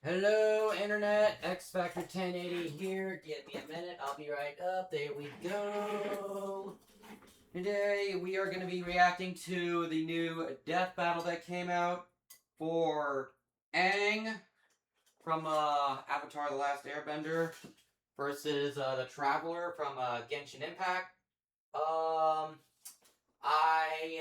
Hello, Internet. X Factor 1080 here. Give me a minute. I'll be right up. There we go. Today, we are going to be reacting to the new death battle that came out for Aang from Avatar: The Last Airbender versus the Traveler from Genshin Impact. I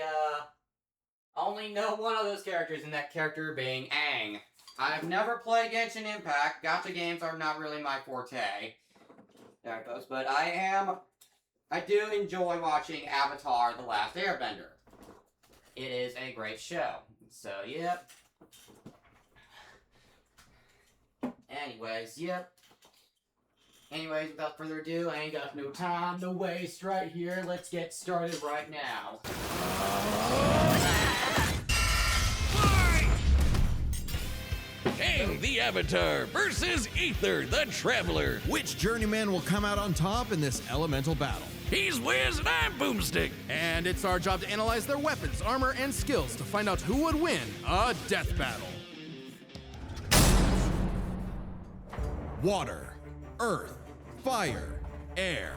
only know one of those characters, and that character being Aang. I've never played Genshin Impact. Gacha games are not really my forte. There it goes. But I do enjoy watching Avatar: The Last Airbender. It is a great show. So, yep. Anyways, without further ado, I ain't got no time to waste right here. Let's get started right now. Aang the Avatar versus Aether the Traveler. Which journeyman will come out on top in this elemental battle? He's Wiz and I'm Boomstick. And it's our job to analyze their weapons, armor, and skills to find out who would win a death battle. Water, earth, fire, air.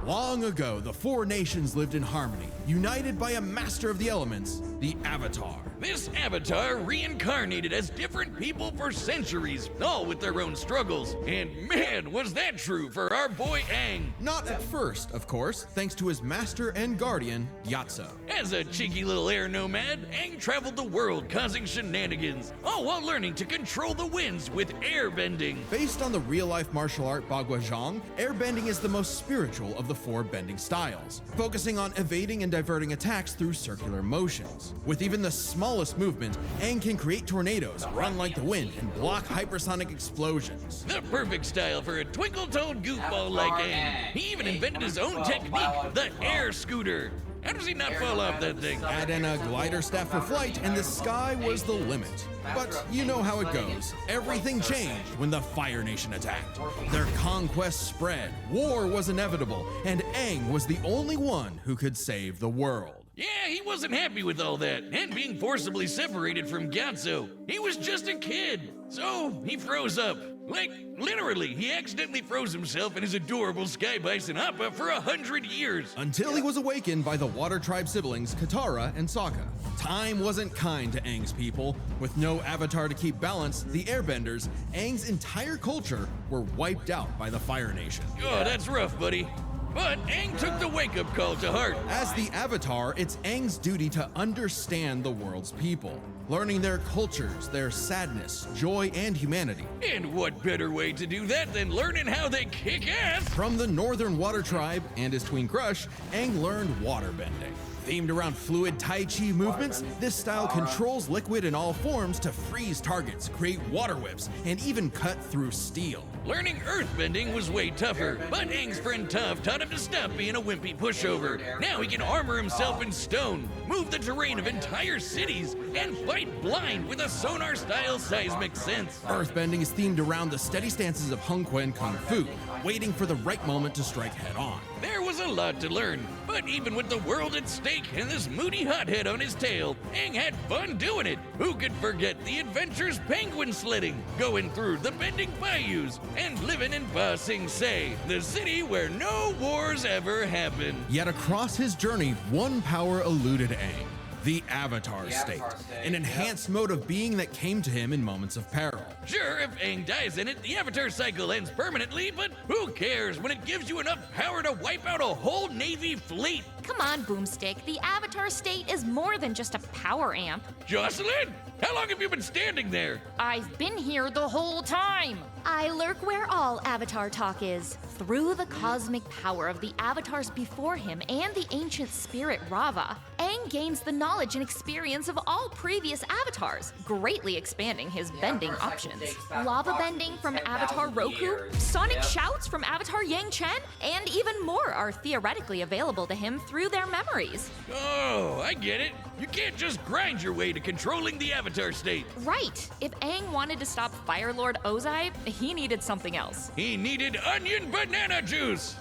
Long ago, the four nations lived in harmony, united by a master of the elements, the Avatar. This Avatar reincarnated as different people for centuries, all with their own struggles. And man, was that true for our boy Aang. Not at first, of course, thanks to his master and guardian, Yatso. As a cheeky little air nomad, Aang traveled the world causing shenanigans, all while learning to control the winds with airbending. Based on the real-life martial art Bagua Zhang, airbending is the most spiritual of the four bending styles, focusing on evading and diverting attacks through circular motions. With even the smallest movement, Aang can create tornadoes, run like the wind, and block hypersonic explosions. The perfect style for a twinkle-toed goofball like Aang. He even invented his own technique, the air scooter. How does he not fall off that thing? Add in a glider staff for flight, and the sky was the limit. But you know how it goes. Everything changed when the Fire Nation attacked. Their conquest spread, war was inevitable, and Aang was the only one who could save the world. Yeah, he wasn't happy with all that, and being forcibly separated from Gyatso. He was just a kid, so he froze up. Like, literally, he accidentally froze himself and his adorable Sky Bison Appa for 100 years. Until he was awakened by the Water Tribe siblings Katara and Sokka. Time wasn't kind to Aang's people. With no avatar to keep balance, the Airbenders, Aang's entire culture, were wiped out by the Fire Nation. Oh, that's rough, buddy. But Aang took the wake-up call to heart. As the Avatar, it's Aang's duty to understand the world's people, learning their cultures, their sadness, joy, and humanity. And what better way to do that than learning how they kick ass? From the Northern Water Tribe and his twin crush, Aang learned waterbending. Themed around fluid Tai Chi movements, this style controls liquid in all forms to freeze targets, create water whips, and even cut through steel. Learning earthbending was way tougher, but Aang's friend Toph taught him to stop being a wimpy pushover. Now he can armor himself in stone, move the terrain of entire cities, and fight blind with a sonar-style seismic sense. Earthbending is themed around the steady stances of Hung Quan Kung Fu, waiting for the right moment to strike head-on. There was a lot to learn, but even with the world at stake and this moody hothead on his tail, Aang had fun doing it. Who could forget the adventures penguin sledding, going through the bending bayous, and living in Ba Sing Se, the city where no wars ever happened. Yet across his journey, one power eluded Aang. The Avatar State, an enhanced mode of being that came to him in moments of peril. Sure, if Aang dies in it, the Avatar cycle ends permanently, but who cares when it gives you enough power to wipe out a whole Navy fleet? Come on, Boomstick. The Avatar state is more than just a power amp. Jocelyn, how long have you been standing there? I've been here the whole time. I lurk where all Avatar talk is. Through the cosmic power of the avatars before him and the ancient spirit Rava, Aang gains the knowledge and experience of all previous avatars, greatly expanding his bending options. Lava bending from Avatar Roku, sonic shouts from Avatar Yang Chen, and even more are theoretically available to him through their memories. Oh, I get it. You can't just grind your way to controlling the Avatar state. Right. If Aang wanted to stop Fire Lord Ozai, he needed something else. He needed onion banana juice.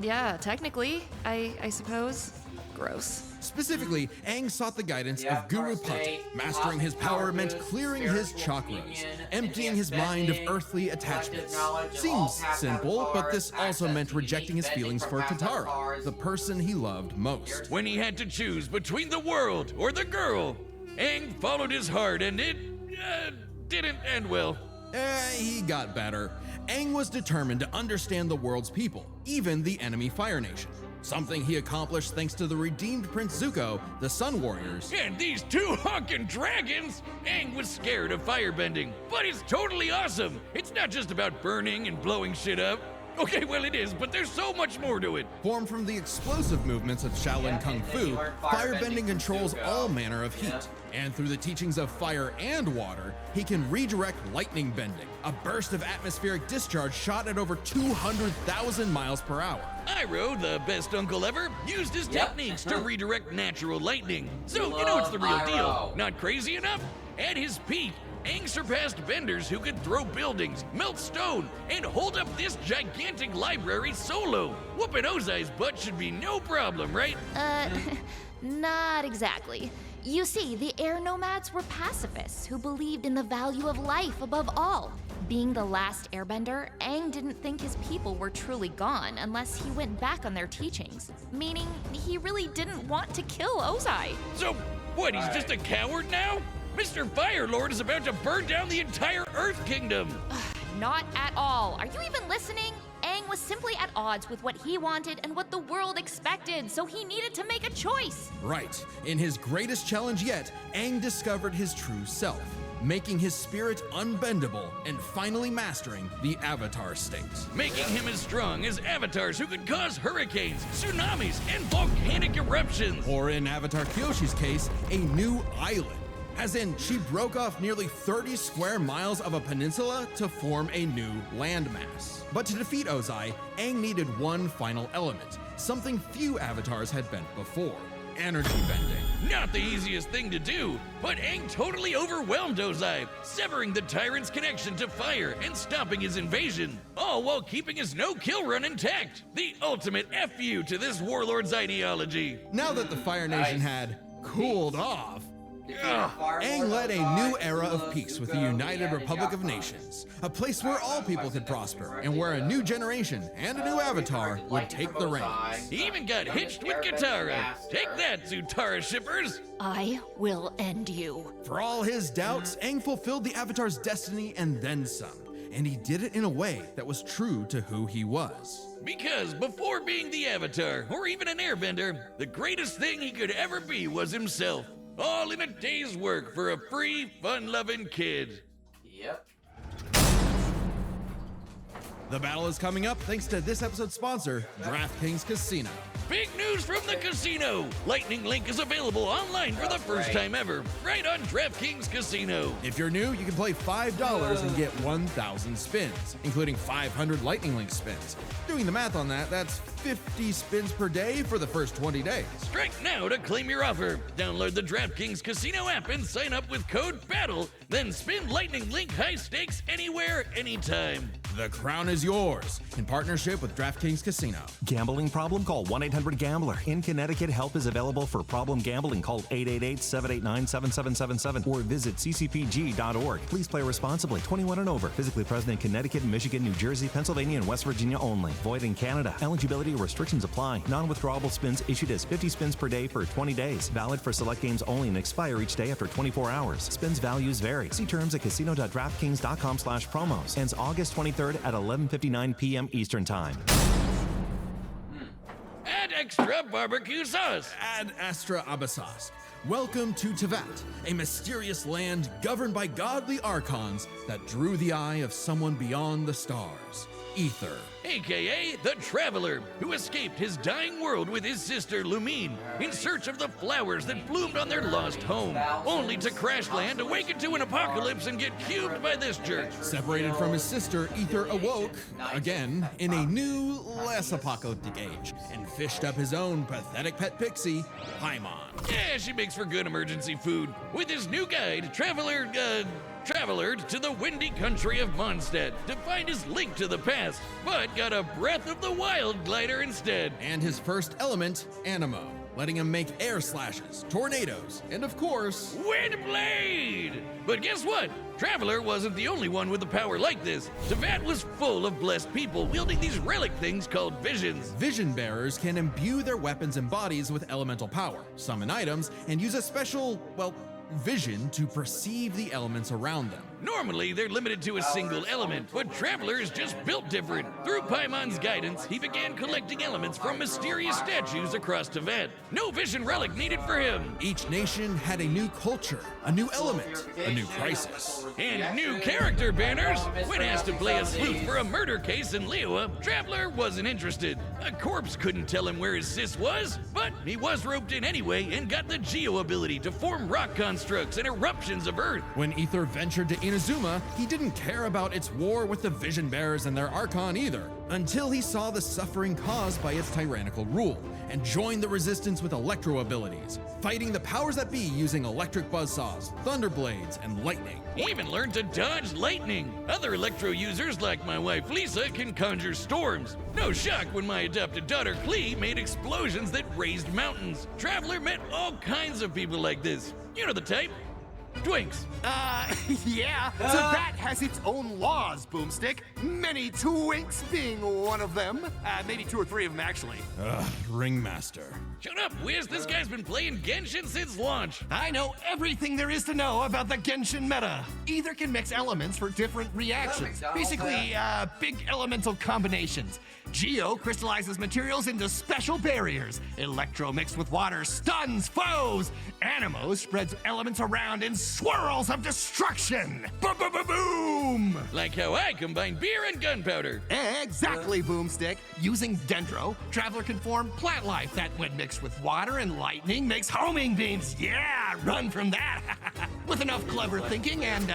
Yeah, technically, I suppose. Gross. Specifically, Aang sought the guidance Yeah, of Guru State, Pati. Mastering his power meant clearing his chakras, emptying his mind of earthly attachments. Seems simple, but this also meant rejecting his feelings for Katara, the person he loved most. When he had to choose between the world or the girl, Aang followed his heart and it didn't end well. He got better. Aang was determined to understand the world's people, even the enemy Fire Nation. Something he accomplished thanks to the redeemed Prince Zuko, the Sun Warriors. And these two honkin' dragons! Aang was scared of firebending, but it's totally awesome! It's not just about burning and blowing shit up. Okay, well it is, but there's so much more to it. Formed from the explosive movements of Shaolin Kung Fu, firebending controls all manner of heat. And through the teachings of fire and water, he can redirect lightning bending, a burst of atmospheric discharge shot at over 200,000 miles per hour. Iroh, the best uncle ever, used his techniques to redirect natural lightning. So, you know it's the real deal. Not crazy enough? At his peak, Aang surpassed benders who could throw buildings, melt stone, and hold up this gigantic library solo. Whooping Ozai's butt should be no problem, right? Not exactly. You see, the air nomads were pacifists who believed in the value of life above all. Being the last airbender, Aang didn't think his people were truly gone unless he went back on their teachings, meaning he really didn't want to kill Ozai. So, what, he's just a coward now? Mr. Firelord is about to burn down the entire Earth Kingdom! Not at all. Are you even listening? Aang was simply at odds with what he wanted and what the world expected, so he needed to make a choice. Right. In his greatest challenge yet, Aang discovered his true self, making his spirit unbendable and finally mastering the Avatar state. Making him as strong as avatars who could cause hurricanes, tsunamis, and volcanic eruptions! Or in Avatar Kyoshi's case, a new island. As in, she broke off nearly 30 square miles of a peninsula to form a new landmass. But to defeat Ozai, Aang needed one final element, something few avatars had bent before: energy bending. Not the easiest thing to do, but Aang totally overwhelmed Ozai, severing the tyrant's connection to fire and stopping his invasion, all while keeping his no-kill run intact. The ultimate FU to this warlord's ideology. Now that the Fire Nation had cooled off, Aang led a new era of peace with the United Republic of Nations, a place where all people could prosper and where a new generation and a new avatar would take the reins. He even got hitched with Katara. Take that, Zutara shippers! I will end you. For all his doubts, Aang fulfilled the avatar's destiny and then some, and he did it in a way that was true to who he was. Because before being the Avatar, or even an airbender, the greatest thing he could ever be was himself. All in a day's work for a free, fun-loving kid. Yep. The battle is coming up thanks to this episode's sponsor, DraftKings Casino. Big news from the casino! Lightning Link is available online for the first time ever, right on DraftKings Casino. If you're new, you can play $5 and get 1,000 spins, including 500 Lightning Link spins. Doing the math on that, that's 50 spins per day for the first 20 days. Strike now to claim your offer. Download the DraftKings Casino app and sign up with code BATTLE. Then spin Lightning Link high stakes anywhere, anytime. The crown is yours in partnership with DraftKings Casino. Gambling problem? Call 1-800-GAMBLER. In Connecticut, help is available for problem gambling. Call 888-789-7777 or visit ccpg.org. Please play responsibly. 21 and over. Physically present in Connecticut, Michigan, New Jersey, Pennsylvania, and West Virginia only. Void in Canada. Eligibility restrictions apply. Non-withdrawable spins issued as 50 spins per day for 20 days. Valid for select games only and expire each day after 24 hours. Spins values vary. See terms at casino.draftkings.com/promos. Ends August 23rd at 11:59 p.m. Eastern Time. Add extra barbecue sauce. Ad Astra Abyssos. Welcome to Tevat, a mysterious land governed by godly archons that drew the eye of someone beyond the stars, Ether. AKA the Traveler, who escaped his dying world with his sister Lumine in search of the flowers that bloomed on their lost home, only to crash land, awaken to an apocalypse, and get cubed by this jerk. Separated from his sister, Ether awoke, again, in a new, less apocalyptic age, and fished up his own pathetic pet pixie, Paimon. Yeah, she makes for good emergency food. With his new guide, Traveler to the windy country of Mondstadt to find his link to the past, but got a Breath of the Wild glider instead. And his first element, Animo. letting him make air slashes, tornadoes, and of course, Windblade! But guess what? Traveler wasn't the only one with a power like this. Tevat was full of blessed people wielding these relic things called visions. vision bearers can imbue their weapons and bodies with elemental power, summon items, and use a special, vision to perceive the elements around them. Normally, they're limited to a single element, but Traveler is just built different. Through Paimon's guidance, he began collecting elements from mysterious statues across Tevat. No vision relic needed for him. Each nation had a new culture, a new element, a new crisis. And new character banners. When asked to play a sleuth for a murder case in Liyue, Traveler wasn't interested. A corpse couldn't tell him where his sis was, but he was roped in anyway and got the Geo ability to form rock constructs and eruptions of Earth. When Aether ventured to Inazuma, he didn't care about its war with the Vision Bearers and their Archon either, until he saw the suffering caused by its tyrannical rule, and joined the resistance with Electro abilities, fighting the powers that be using electric buzzsaws, thunder blades, and lightning. He even learned to dodge lightning. Other Electro users like my wife Lisa can conjure storms. No shock when my adopted daughter Klee made explosions that raised mountains. Traveler met all kinds of people like this. You know the type. Twinks. Yeah. So that has its own laws, Boomstick. Many twinks being one of them. Maybe 2 or 3 of them, actually. Ringmaster. Shut up, Wiz. This guy's been playing Genshin since launch. I know everything there is to know about the Genshin meta. Either can mix elements for different reactions. Basically, big elemental combinations. Geo crystallizes materials into special barriers. Electro mixed with water stuns foes. Animo spreads elements around in swirls of destruction. Boom! Like how I combine beer and gunpowder. Exactly, Boomstick. Using Dendro, Traveler can form plant life that, when mixed with water and lightning, makes homing beams. Yeah, run from that. With enough clever thinking and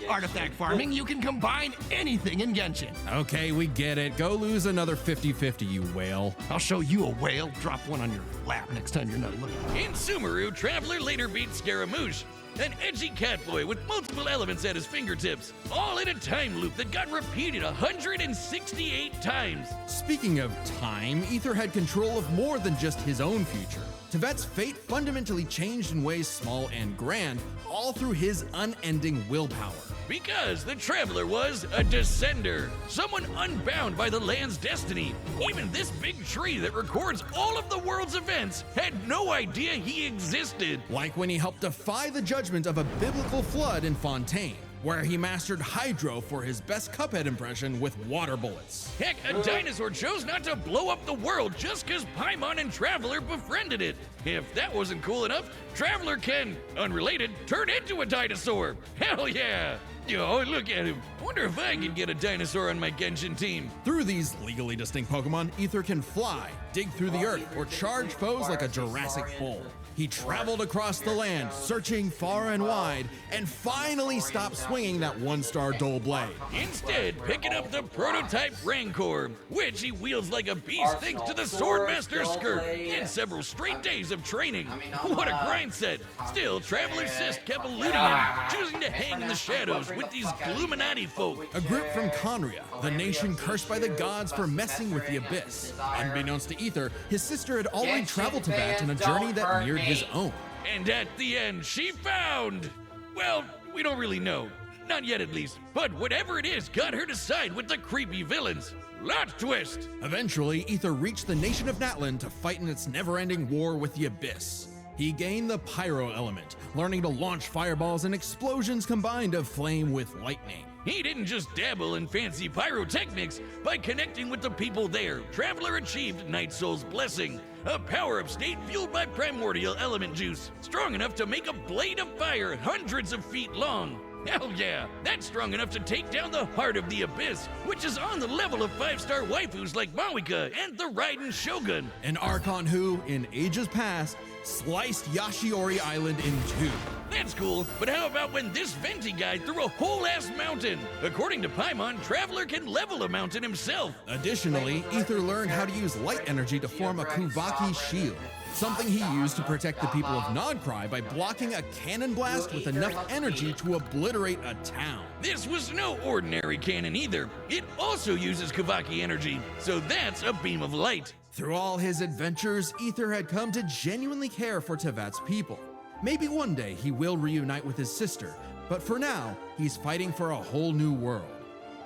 artifact farming, you can combine anything in Genshin. Okay, we get it. Go lose another 50-50, you whale. I'll show you a whale. Drop one on your lap next time you're not looking. In Sumeru, Traveler later beat Scaramouche, an edgy catboy with multiple elements at his fingertips, all in a time loop that got repeated 168 times. Speaking of time, Aether had control of more than just his own future. Tevat's fate fundamentally changed in ways small and grand, all through his unending willpower. Because the Traveler was a descender, someone unbound by the land's destiny. Even this big tree that records all of the world's events had no idea he existed. Like when he helped defy the judgment of a biblical flood in Fontaine, where he mastered Hydro for his best Cuphead impression with water bullets. Heck, a dinosaur chose not to blow up the world just because Paimon and Traveler befriended it. If that wasn't cool enough, Traveler can, unrelated, turn into a dinosaur. Hell yeah! Yo, look at him. Wonder if I could get a dinosaur on my Genshin team. Through these legally distinct Pokemon, Aether can fly, dig through the earth, or charge foes like a Jurassic bull. He traveled across the land, searching far and wide, and finally stopped swinging that one-star dull blade. Instead, picking up the prototype Rancor, which he wields like a beast thanks to the Swordmaster skirt and several straight days of training. What a grind set! Still, Traveler's Sis kept eluding him, choosing to hang in the shadows with these Gluminati folk. A group from Conria, the nation cursed by the gods for messing with the Abyss. Unbeknownst to Aether, his sister had already traveled to Bat on a journey that mirrored his own. And at the end, she found... Well, we don't really know. Not yet, at least. But whatever it is got her to side with the creepy villains. Lot twist! Eventually, Aether reached the nation of Natlan to fight in its never-ending war with the Abyss. He gained the Pyro element, learning to launch fireballs and explosions combined of flame with lightning. He didn't just dabble in fancy pyrotechnics. By connecting with the people there, Traveler achieved Night Soul's Blessing, a power-up state fueled by primordial element juice, strong enough to make a blade of fire hundreds of feet long. Hell yeah, that's strong enough to take down the heart of the Abyss, which is on the level of 5-star waifus like Mawika and the Raiden Shogun. An Archon who, in ages past, sliced Yashiori Island in two. That's cool, but how about when this Venti guy threw a whole-ass mountain? According to Paimon, Traveler can level a mountain himself. Additionally, Aether learned how to use light energy to form a Kuvaki shield, something he used to protect the people of Nodcry by blocking a cannon blast with enough energy to obliterate a town. This was no ordinary cannon either. It also uses Kavaki energy, so that's a beam of light. Through all his adventures, Aether had come to genuinely care for Tevat's people. Maybe one day he will reunite with his sister, but for now, he's fighting for a whole new world.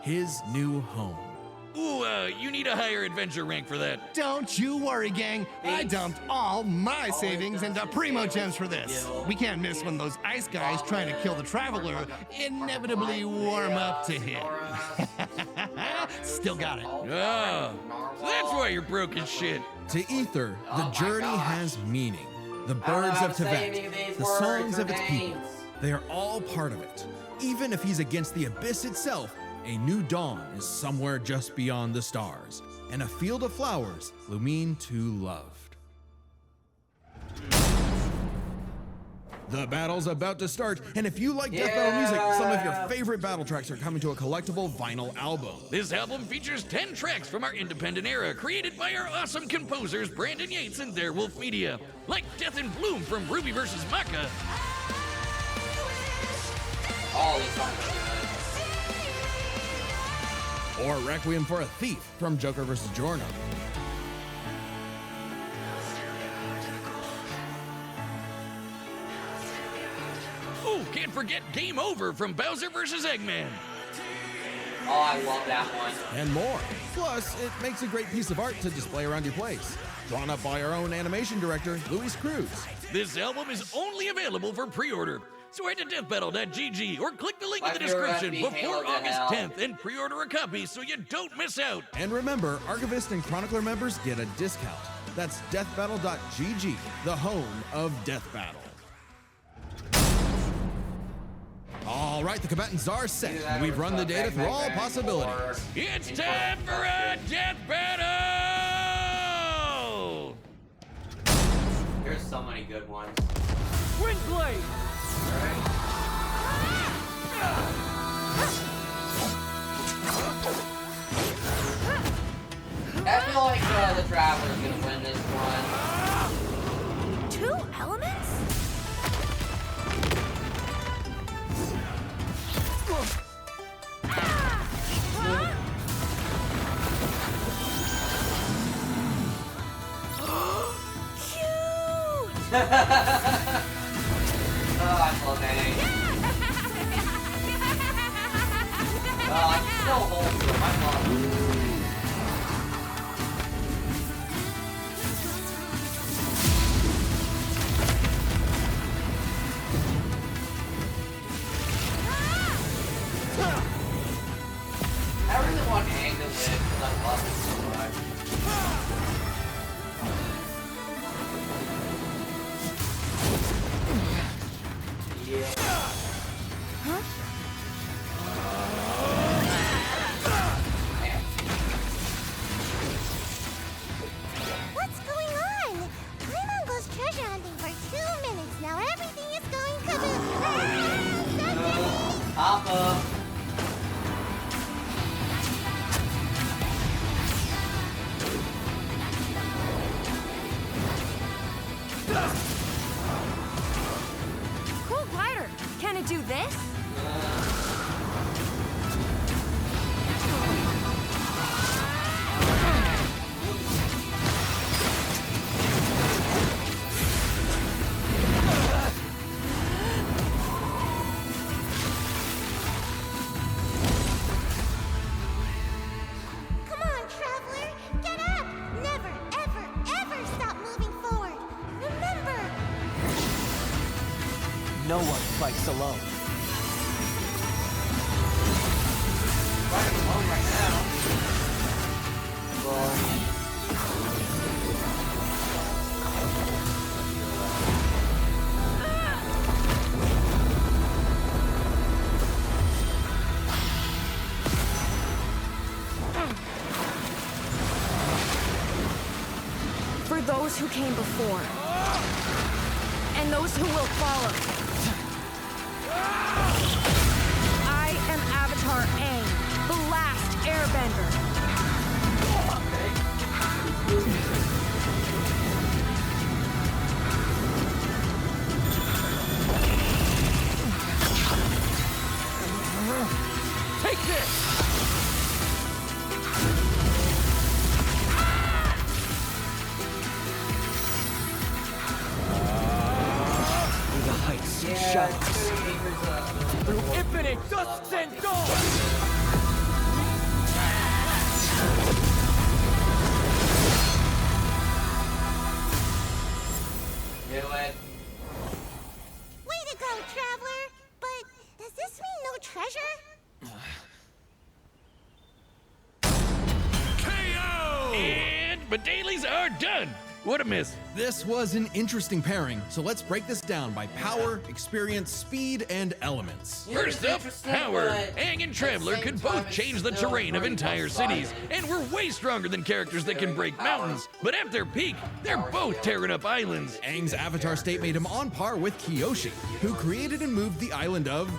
His new home. Ooh, you need a higher adventure rank for that. Don't you worry, gang. I dumped all my savings into Primo Gems for this. We can't miss when those ice guys trying to kill the Traveler inevitably warm up to him. Still got it. Oh, so that's why you're broke as shit. To Aether, the journey has meaning. The birds of Tevat, the songs of its people, they are all part of it. Even if he's against the abyss itself, a new dawn is somewhere just beyond the stars, and a field of flowers Lumine too loved. The battle's about to start, and if you like death battle music, some of your favorite battle tracks are coming to a collectible vinyl album. This album features 10 tracks from our independent era, created by our awesome composers Brandon Yates and Darewolf Media, like Death in Bloom from Ruby vs. Maka, All these songs are good. Or Requiem for a Thief from Joker vs. Giorno. oh, can't forget Game Over from Bowser vs. Eggman. Oh, I love that one. And more. Plus, it makes a great piece of art to display around your place. Drawn up by our own animation director, Luis Cruz. This album is only available for pre-order, so head to deathbattle.gg or click the link in My the favorite description recipe, Halo before to August Hell. 10th and pre-order a copy so you don't miss out. And remember, Archivist and Chronicler members get a discount. That's deathbattle.gg, the home of Death Battle. All right, the combatants are set. and We've run the data through all possibilities. It's time for a death battle! There's so many good ones. Wind Blade! I feel like the Traveler's gonna win this one. 2 elements? Oh, I love Aang. Oh, I'm so wholesome. I love him. I really want Aang to win because I love him so much. Yeah. What's going on? I'm Uncle's treasure hunting for 2 minutes now. Everything is going kaboom. Papa. Cool glider. Can it do this? Come on, traveler. Get up. Never, ever, ever stop moving forward. Remember. No one fights alone. Fighting alone right now. For those who came before, and those who will follow. I am Avatar Aang, the last Airbender. Take this! but dailies are done. What a miss. This was an interesting pairing, so let's break this down by power, experience, speed, and elements. Yeah, First it's up, interesting, power. but Aang and at the Traveler same could time, both it's change the still terrain of pretty entire cities, one-sided. and we're way stronger than characters that can break mountains. But at their peak, they're both tearing up islands. Aang's avatar state made him on par with Kyoshi, who created and moved the island of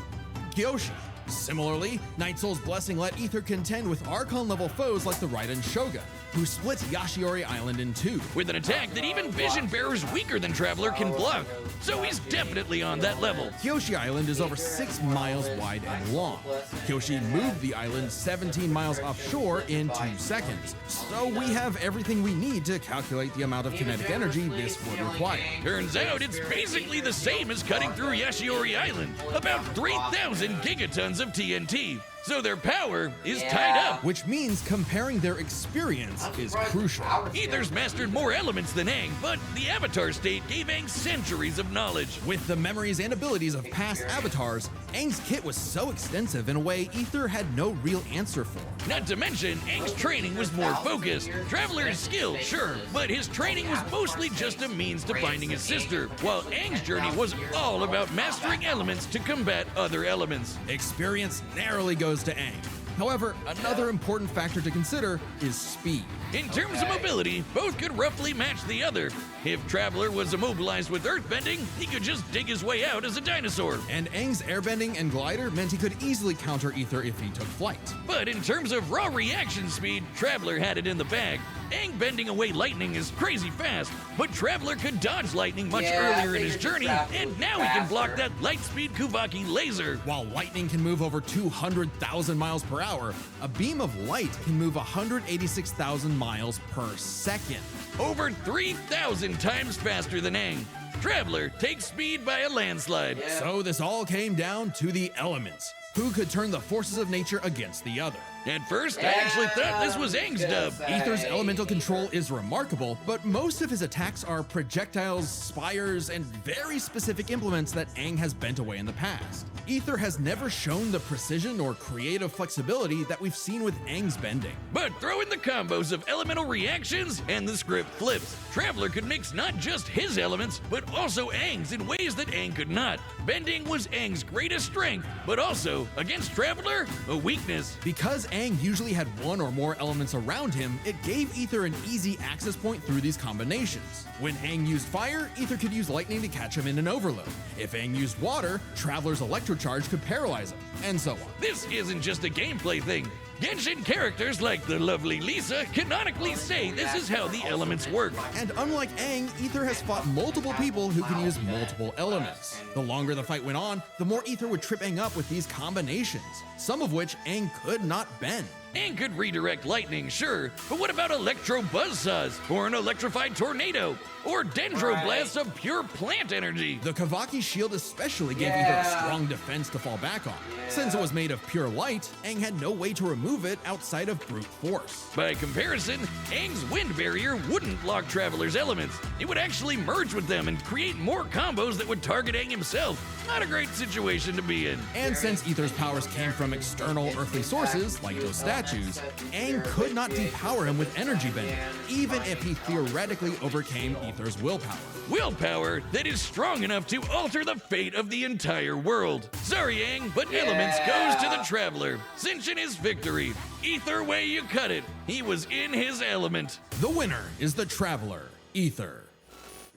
Kyoshi. Similarly, Night Soul's Blessing let Ether contend with Archon-level foes like the Raiden Shogun, who split Yashiori Island in two. With an attack that even Vision Bearers weaker than Traveler can block. So he's definitely on that level. Kyoshi Island is over 6 miles wide and long. Kyoshi moved the island 17 miles offshore in 2 seconds. So we have everything we need to calculate the amount of kinetic energy this would require. Turns out it's basically the same as cutting through Yashiori Island. About 3,000 gigatons of TNT. So their power is tied up. Which means comparing their experience is crucial. Ether's mastered more elements than Aang, but the Avatar state gave Aang centuries of knowledge. With the memories and abilities of past avatars, Aang's kit was so extensive in a way Ether had no real answer for. Not to mention, Aang's training was more focused. Traveler's skill, sure, but his training was mostly just a means to finding his sister, while Aang's journey was all about mastering elements to combat other elements. Experience narrowly goes to Aang. However, another important factor to consider is speed. In terms of mobility, both could roughly match the other. If Traveler was immobilized with earthbending, he could just dig his way out as a dinosaur. And Aang's airbending and glider meant he could easily counter Ether if he took flight. But in terms of raw reaction speed, Traveler had it in the bag. Aang bending away lightning is crazy fast, but Traveler could dodge lightning much earlier in his journey, and now he can block that light-speed Kuvaki laser. While lightning can move over 200,000 miles per hour, a beam of light can move 186,000 miles per second. Over 3,000 times faster than Aang. Traveler takes speed by a landslide. So this all came down to the elements. Who could turn the forces of nature against the other? At first, I actually thought this was Aang's dub. Ether's elemental control is remarkable, but most of his attacks are projectiles, spires, and very specific implements that Aang has bent away in the past. Ether has never shown the precision or creative flexibility that we've seen with Aang's bending. But throw in the combos of elemental reactions and the script flips. Traveler could mix not just his elements, but also Aang's in ways that Aang could not. Bending was Aang's greatest strength, but also, against Traveler, a weakness. Because Aang usually had one or more elements around him, it gave Ether an easy access point through these combinations. When Aang used fire, Ether could use lightning to catch him in an overload. If Aang used water, Traveler's electrocharge could paralyze him, and so on. This isn't just a gameplay thing. Genshin characters like the lovely Lisa canonically say this is how the elements work. And unlike Aang, Ether has fought multiple people who can use multiple elements. The longer the fight went on, the more Ether would trip Aang up with these combinations, some of which Aang could not bend. Aang could redirect lightning, sure, but what about electro buzzsaws, or an electrified tornado, or dendroblasts of pure plant energy? The Kavaki shield especially gave Ether a strong defense to fall back on. Since it was made of pure light, Aang had no way to remove it outside of brute force. By comparison, Aang's wind barrier wouldn't block Traveler's elements. It would actually merge with them and create more combos that would target Aang himself. Not a great situation to be in. And since Ether's powers came from external earthly sources, like those statues, Aang could not depower him with energy bending, even if he theoretically overcame Ether's willpower. Willpower that is strong enough to alter the fate of the entire world. Sorry, Aang, but elements goes to the Traveler, cinching his victory. Either way you cut it, he was in his element. The winner is the Traveler, Ether.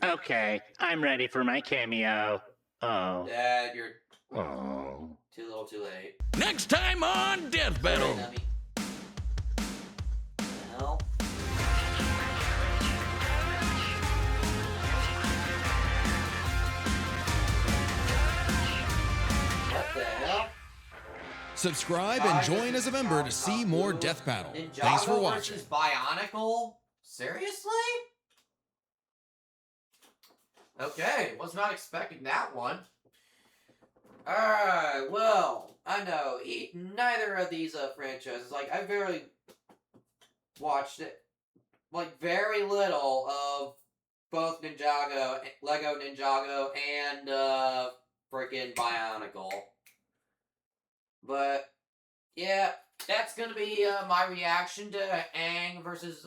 Okay, I'm ready for my cameo. Oh. Dad, you're Oh. too little too late. Next time on Death Battle. Hell. What the hell? Subscribe and join as a member to see more Death Battle. Thanks for Ninjago watching. versus Bionicle? Seriously? Okay, was not expecting that one. Alright, well, I know, neither of these franchises, like, I barely watched it, like, very little of both Ninjago, Lego Ninjago, and, freaking Bionicle. But, yeah, that's gonna be, my reaction to Aang versus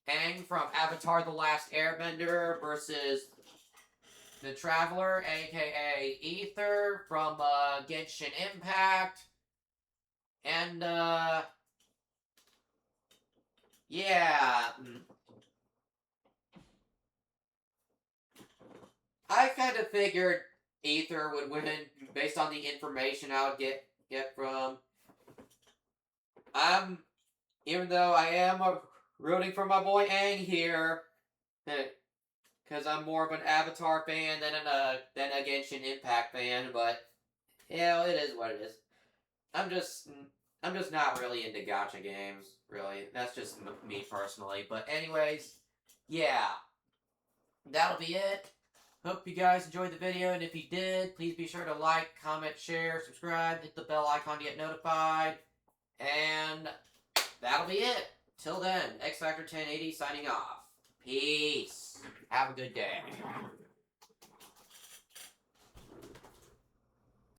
Aang from Avatar The Last Airbender versus the Traveler, aka Ether from Genshin Impact. And, yeah. I kind of figured Ether would win based on the information I would get from. Even though I am rooting for my boy Aang here, because I'm more of an Avatar fan than a Genshin Impact fan, but yeah, it is what it is. I'm just not really into gacha games, really. That's just me personally. But anyways, yeah, that'll be it. Hope you guys enjoyed the video, and if you did, please be sure to like, comment, share, subscribe, hit the bell icon to get notified, and that'll be it. Till then, X Factor 1080 signing off. Peace. Have a good day.